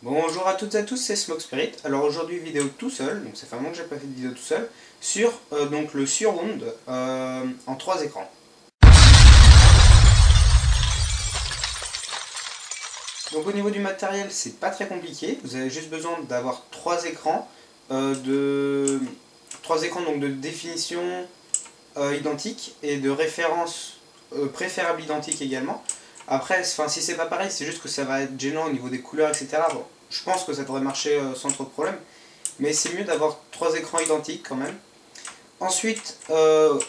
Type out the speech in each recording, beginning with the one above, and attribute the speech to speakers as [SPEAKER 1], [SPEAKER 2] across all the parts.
[SPEAKER 1] Bonjour à toutes et à tous, c'est Smoke Spirit. Alors aujourd'hui vidéo tout seul, donc ça fait un moment que j'ai pas fait de vidéo tout seul, sur donc le Surround en 3 écrans. Donc au niveau du matériel, c'est pas très compliqué, vous avez juste besoin d'avoir 3 écrans, donc de définition identique et de référence préférable identique également. Après, si c'est pas pareil, c'est juste que ça va être gênant au niveau des couleurs, etc. Bon, je pense que ça devrait marcher sans trop de problème. Mais c'est mieux d'avoir 3 écrans identiques quand même. Ensuite,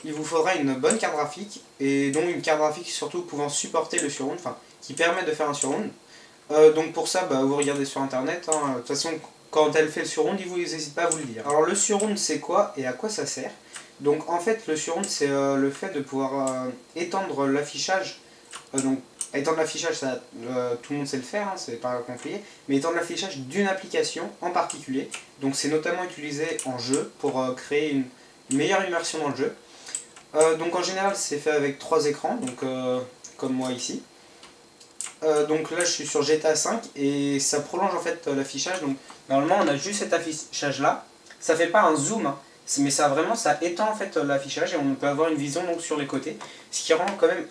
[SPEAKER 1] il vous faudra une bonne carte graphique, et donc une carte graphique surtout pouvant supporter le surround, enfin qui permet de faire un surround. Donc pour ça, vous regardez sur internet, hein. De toute façon, quand elle fait le surround, ils n'hésitent pas à vous le dire. Alors le surround c'est quoi et à quoi ça sert? Donc en fait le surround c'est le fait de pouvoir étendre l'affichage. Donc étendre l'affichage, tout le monde sait le faire, hein, c'est pas compliqué, mais étendre l'affichage d'une application en particulier. Donc c'est notamment utilisé en jeu pour créer une meilleure immersion dans le jeu. Donc en général c'est fait avec 3 écrans, donc comme moi ici. Donc là je suis sur GTA 5 et ça prolonge en fait l'affichage. Donc normalement on a juste cet affichage là. Ça fait pas un zoom, hein, mais ça étend en fait l'affichage et on peut avoir une vision donc sur les côtés, ce qui rend quand même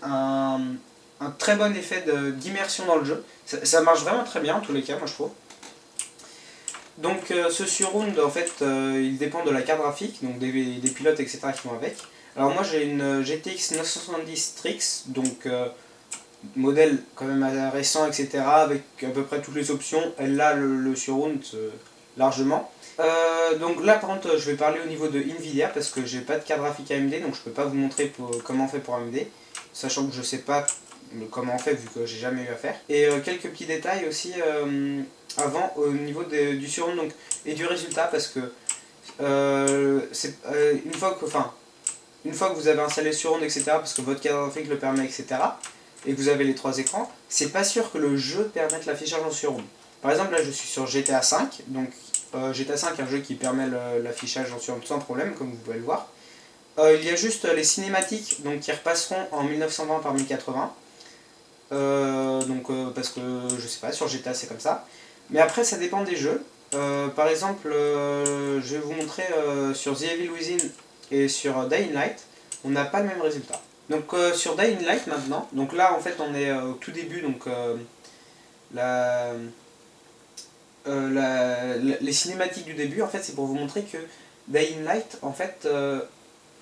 [SPEAKER 1] un très bon effet d'immersion dans le jeu. Ça marche vraiment très bien en tous les cas, moi je trouve. Donc ce surround en fait il dépend de la carte graphique, donc des pilotes etc qui vont avec. Alors moi j'ai une GTX 970 Strix, donc modèle quand même récent etc avec à peu près toutes les options, elle a le surround largement. Donc là par contre je vais parler au niveau de Nvidia parce que j'ai pas de carte graphique AMD, donc je peux pas vous montrer comment on fait pour AMD, sachant que je sais pas comment on fait vu que j'ai jamais eu à faire. Et quelques petits détails aussi avant au niveau du surround donc, et du résultat, parce que une fois que vous avez installé le surround etc, parce que votre carte graphique le permet etc, et que vous avez les 3 écrans, c'est pas sûr que le jeu permette l'affichage en surround. Par exemple là je suis sur GTA 5, donc GTA 5 est un jeu qui permet l'affichage en surround sans problème comme vous pouvez le voir. Il y a juste les cinématiques donc, qui repasseront en 1920 par 1080. Parce que je sais pas, sur GTA c'est comme ça. Mais après ça dépend des jeux. Par exemple, je vais vous montrer sur The Evil Within et sur Dying Light, on n'a pas le même résultat. Donc sur Dying Light maintenant, donc là en fait on est au tout début, donc la, les cinématiques du début en fait c'est pour vous montrer que Dying Light en fait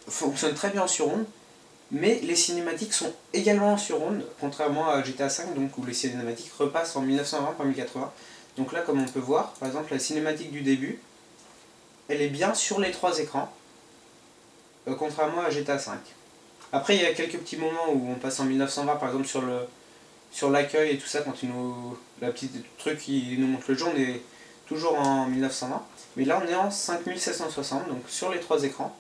[SPEAKER 1] fonctionne très bien en surround, mais les cinématiques sont également en surround, contrairement à GTA V donc, où les cinématiques repassent en 1920 par 1080. Donc là, comme on peut voir, par exemple, la cinématique du début, elle est bien sur les 3 écrans, contrairement à GTA V. Après, il y a quelques petits moments où on passe en 1920, par exemple sur l'accueil et tout ça, quand la petite truc qui nous montre le jour, on est toujours en 1920. Mais là, on est en 5760, donc sur les 3 écrans.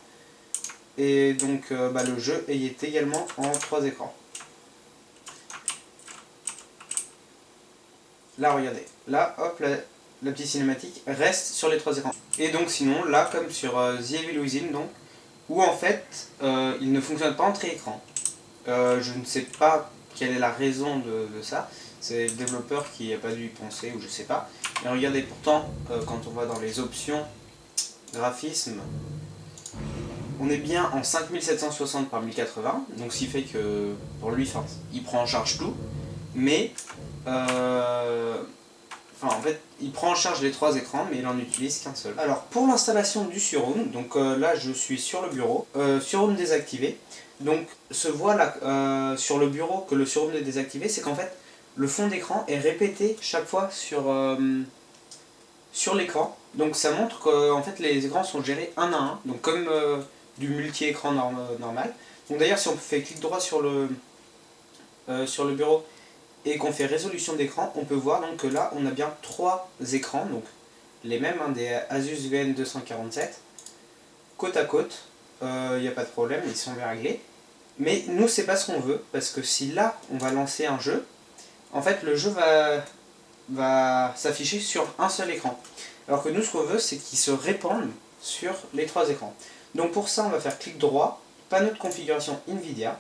[SPEAKER 1] Et donc le jeu est également en 3 écrans. Là regardez, là hop la petite cinématique reste sur les 3 écrans. Et donc sinon là comme sur The Evil Within donc, où en fait il ne fonctionne pas en tri-écran. Je ne sais pas quelle est la raison de ça, c'est le développeur qui n'a pas dû y penser ou je sais pas. Mais regardez pourtant quand on va dans les options graphisme, on est bien en 5760 par 1080, donc ce qui fait que pour lui, il prend en charge tout, mais en fait, il prend en charge les 3 écrans, mais il en utilise qu'un seul. Alors, pour l'installation du surround, donc là je suis sur le bureau, surround désactivé. Donc, se voit là sur le bureau que le surround est désactivé, c'est qu'en fait, le fond d'écran est répété chaque fois sur l'écran. Donc ça montre que en fait, les écrans sont gérés un à un, donc comme du multi-écran normal. Donc d'ailleurs, si on fait clic droit sur le bureau et qu'on fait résolution d'écran, on peut voir donc que là, on a bien 3 écrans, donc les mêmes, hein, des Asus VN247, côte à côte. Il n'y a pas de problème, ils sont bien réglés. Mais nous, c'est pas ce qu'on veut, parce que si là, on va lancer un jeu, en fait, le jeu va s'afficher sur un seul écran. Alors que nous, ce qu'on veut, c'est qu'il se répande sur les 3 écrans. Donc pour ça, on va faire clic droit, panneau de configuration Nvidia,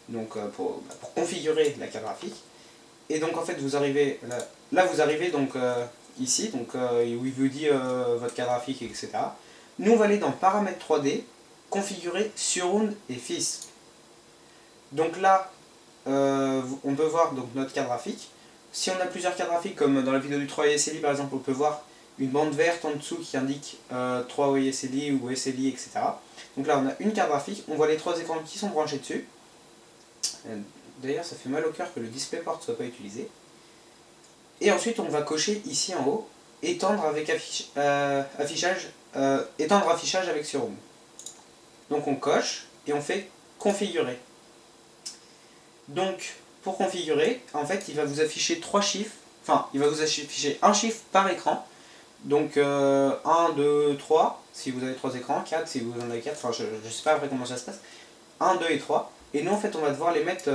[SPEAKER 1] donc pour configurer la carte graphique. Et donc en fait, vous arrivez, là vous arrivez, donc ici, donc où il vous dit votre carte graphique, etc. Nous on va aller dans paramètres 3D, configurer surround et FISP. Donc là, on peut voir donc, notre carte graphique. Si on a plusieurs cartes graphiques, comme dans la vidéo du 3 SLI par exemple, on peut voir une bande verte en dessous qui indique 3 SLI ou SLI, etc. Donc là, on a une carte graphique, on voit les 3 écrans qui sont branchés dessus. D'ailleurs, ça fait mal au cœur que le DisplayPort ne soit pas utilisé. Et ensuite, on va cocher ici en haut, étendre avec étendre affichage avec surround. Donc on coche et on fait configurer. Donc, pour configurer, en fait, il va vous afficher 3 chiffres. Enfin, il va vous afficher un chiffre par écran. Donc, 1, 2, 3, si vous avez 3 écrans, 4 si vous en avez 4. Enfin, je ne sais pas après comment ça se passe. 1, 2 et 3. Et nous, en fait, on va devoir les mettre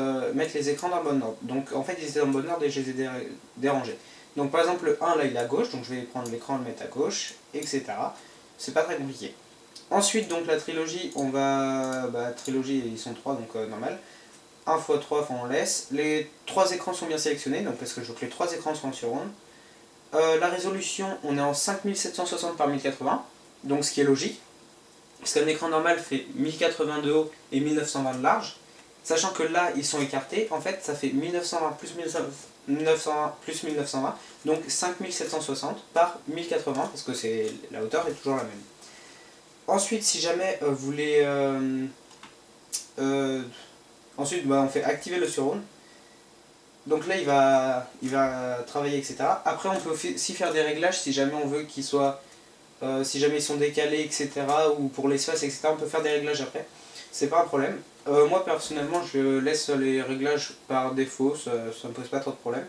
[SPEAKER 1] les écrans dans le bon ordre. Donc, en fait, ils étaient dans le bon ordre et je les ai dérangés. Donc, par exemple, le 1, là, il est à gauche. Donc, je vais prendre l'écran, le mettre à gauche, etc. C'est pas très compliqué. Ensuite, donc, la trilogie, on va... trilogie, ils sont 3, donc normal. 1 x 3, on laisse. Les 3 écrans sont bien sélectionnés, donc parce que je veux que les 3 écrans soient en surround. La résolution, on est en 5760 par 1080, donc ce qui est logique. Parce qu'un écran normal fait 1080 de haut et 1920 de large. Sachant que là, ils sont écartés, en fait, ça fait 1920 plus 1920 plus 1920, donc 5760 par 1080, parce que la hauteur est toujours la même. Ensuite, si jamais vous voulez... ensuite, on fait activer le surround. Donc là, il va travailler, etc. Après, on peut aussi faire des réglages si jamais on veut qu'ils soient... si jamais ils sont décalés, etc. Ou pour l'espace, etc. On peut faire des réglages après. C'est pas un problème. Moi, personnellement, je laisse les réglages par défaut. Ça me pose pas trop de problème.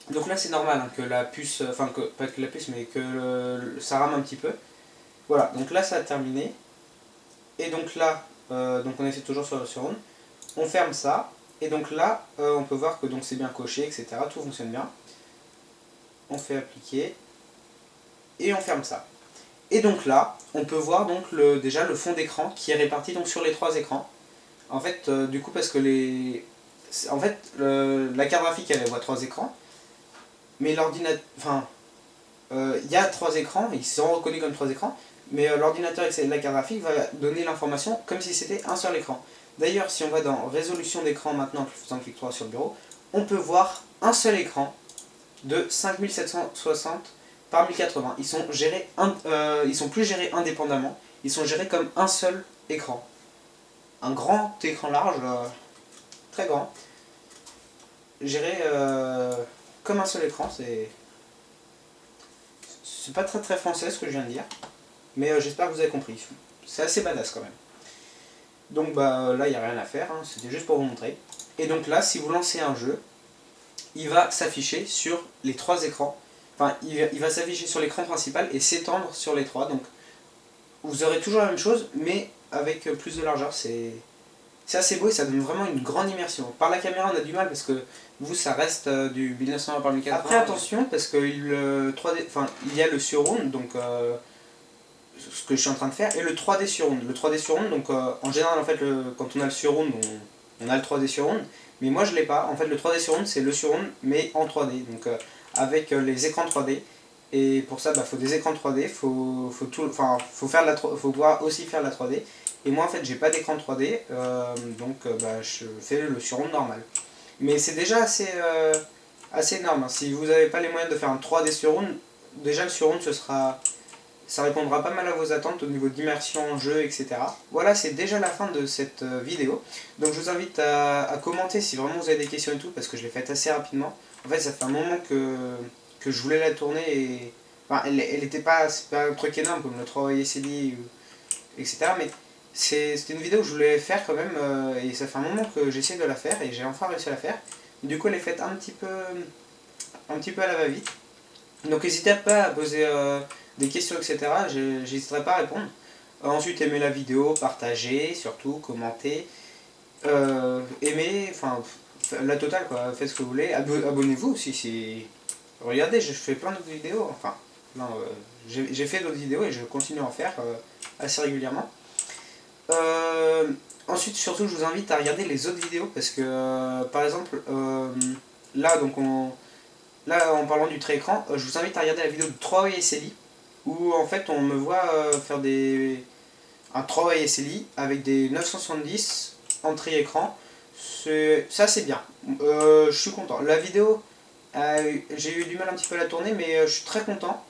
[SPEAKER 1] Donc là, c'est normal hein, que la puce... Enfin, pas que la puce, mais que ça rame un petit peu. Voilà, donc là, ça a terminé. Et donc là, donc on essaie toujours sur le surround. On ferme ça. Et donc là, on peut voir que c'est bien coché, etc. Tout fonctionne bien. On fait appliquer. Et on ferme ça. Et donc là, on peut voir donc déjà le fond d'écran qui est réparti donc sur les 3 écrans. En fait, du coup, parce que la carte graphique, elle voit 3 écrans. Mais l'ordinateur... Enfin, il y a 3 écrans, ils sont reconnus comme 3 écrans. Mais l'ordinateur avec la carte graphique va donner l'information comme si c'était un seul écran. D'ailleurs, si on va dans résolution d'écran maintenant, en faisant clic droit sur le bureau, on peut voir un seul écran de 5760 par 1080. Ils sont plus gérés indépendamment, ils sont gérés comme un seul écran. Un grand écran large, très grand, géré comme un seul écran. C'est pas très français ce que je viens de dire, mais j'espère que vous avez compris. C'est assez badass quand même. Donc là, il n'y a rien à faire, hein, c'était juste pour vous montrer. Et donc là, si vous lancez un jeu, il va s'afficher sur les 3 écrans. Enfin, il va s'afficher sur l'écran principal et s'étendre sur les 3. Donc, vous aurez toujours la même chose, mais avec plus de largeur. C'est assez beau et ça donne vraiment une grande immersion. Par la caméra, on a du mal parce que vous, ça reste du 1920 par 1080. Après, attention, parce que il y a le surround, donc ce que je suis en train de faire, et le 3D surround. Le 3D surround, donc en général, en fait, quand on a le surround, on a le 3D surround. Mais moi je l'ai pas. En fait le 3D surround c'est le surround mais en 3D. Donc avec les écrans 3D. Et pour ça faut des écrans 3D, faut pouvoir aussi faire la 3D. Et moi en fait j'ai pas d'écran 3D, je fais le surround normal. Mais c'est déjà assez énorme. Hein. Si vous n'avez pas les moyens de faire un 3D surround, déjà le surround ça répondra pas mal à vos attentes au niveau d'immersion en jeu, etc. Voilà, c'est déjà la fin de cette vidéo. Donc je vous invite à commenter si vraiment vous avez des questions et tout, parce que je l'ai faite assez rapidement. En fait, ça fait un moment que je voulais la tourner et... Enfin, elle était pas... C'est pas un truc énorme comme le 3 SLI, etc. Mais c'était une vidéo que je voulais faire quand même, et ça fait un moment que j'essaie de la faire, et j'ai enfin réussi à la faire. Du coup, elle est faite un petit peu à la va-vite. Donc n'hésitez pas à poser des questions, etc. J'hésiterai pas à répondre. Ensuite, aimez la vidéo, partagez, surtout, commentez. Aimez, enfin, la totale quoi, faites ce que vous voulez. Abonnez-vous aussi, si... Regardez, je fais plein d'autres vidéos, enfin, non, j'ai fait d'autres vidéos et je continue à en faire assez régulièrement. Ensuite, surtout, je vous invite à regarder les autres vidéos parce que, par exemple, là, donc là en parlant du trait écran, je vous invite à regarder la vidéo de 3 SLI où en fait on me voit faire un 3 SLI avec des 970 en trait écran. Ça c'est bien, je suis content. La vidéo, j'ai eu du mal un petit peu à la tourner, mais je suis très content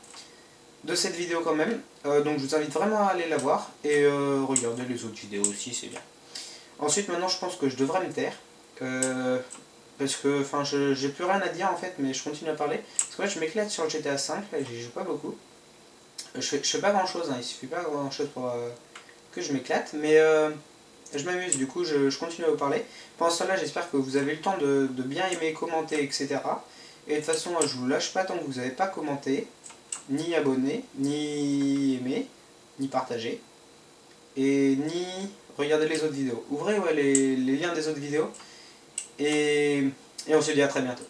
[SPEAKER 1] de cette vidéo quand même. Donc je vous invite vraiment à aller la voir et regarder les autres vidéos aussi, c'est bien. Ensuite, maintenant je pense que je devrais me taire. Parce que j'ai plus rien à dire en fait, mais je continue à parler. Parce que là je m'éclate sur le GTA 5, là j'y joue pas beaucoup. Je fais pas grand chose, hein, il suffit pas grand chose pour que je m'éclate, mais je m'amuse, du coup je continue à vous parler. Pendant ce temps-là, j'espère que vous avez eu le temps de bien aimer, commenter, etc. Et de toute façon, je vous lâche pas tant que vous n'avez pas commenté, ni abonné, ni aimé, ni partagé, et ni regardé les autres vidéos. Ouvrez les liens des autres vidéos, et on se dit à très bientôt.